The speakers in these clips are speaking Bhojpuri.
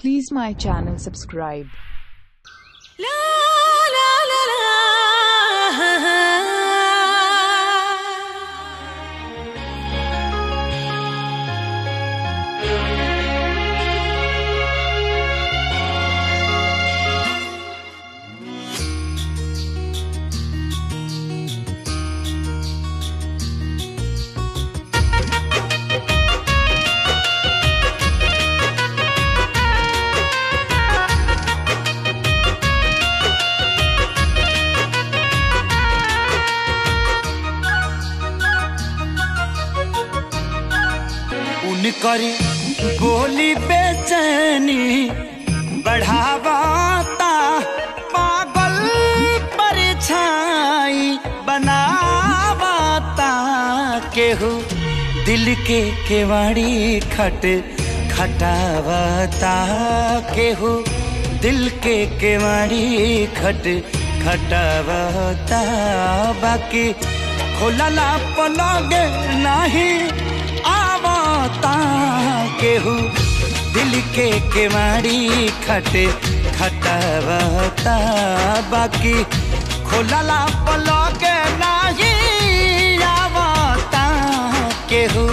Please my channel subscribe. La la la la. करी बोली बेचैनी बढ़ावाता पागल परछाई बनावाता केहू दिल के केवाड़ी खटावाता केहू दिल के केवाड़ी खटावाता बाकी खोलला पलगे नहीं केहू दिल के केवाड़ी खटावाता बाकी खोलला पलगे नहीं आवता केहू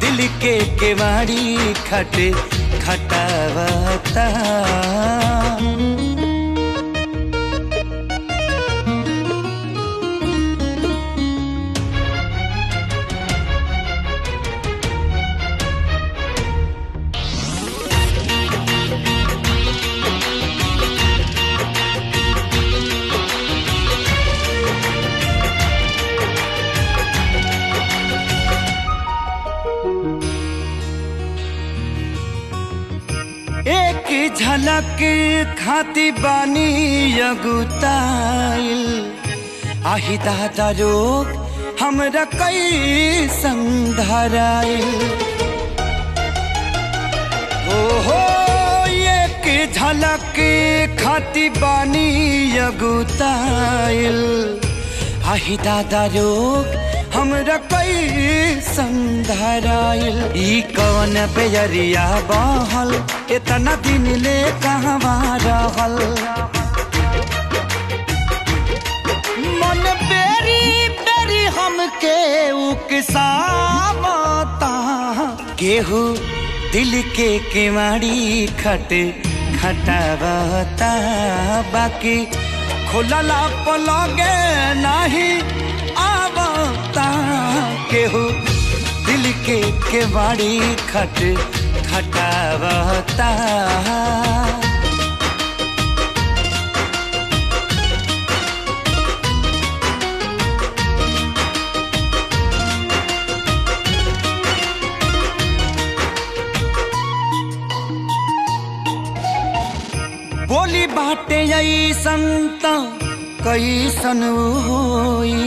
दिल के केवाड़ी खटावाता एक झलक खाती बानी अगुताइल आही दादा रोग हमरा कई संधराइल हो एक झलक खाती बानी अगुताइल आही दादा रोग हमरा कई संधराइल ई कौन बेजरिया बहल इतना दिन ले कहवा रहल मन बेरी बेरी हमके उकसावता केहू दिल के केवाड़ी खटावाता बाकी खोलला पलगे नहीं आवता केहू दिल के केवाड़ी खटावाता बोली बाटे ऐसन त कैसन होई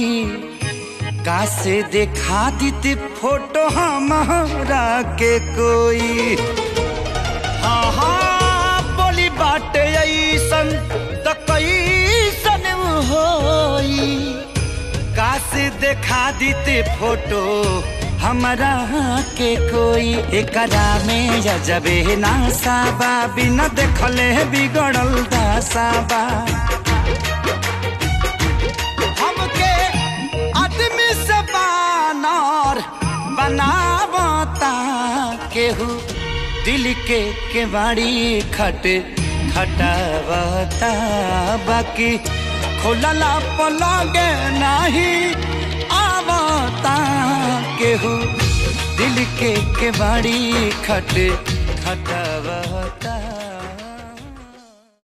कासे देखा दीती फोटो हमारा के कोई हाँ बोली बाटे ऐसन त कैसन होई कासे देखा दीती फोटो हमारा के कोई एकरा में जबे नासाबा बिना देखले बिगड़ल दासाबा हमके आदमी से बानर बनावता केहू दिल के केवाड़ी खटावाता बाकी खोलला पलगे नहीं आवता केहू दिल के केवाड़ी खटावाता।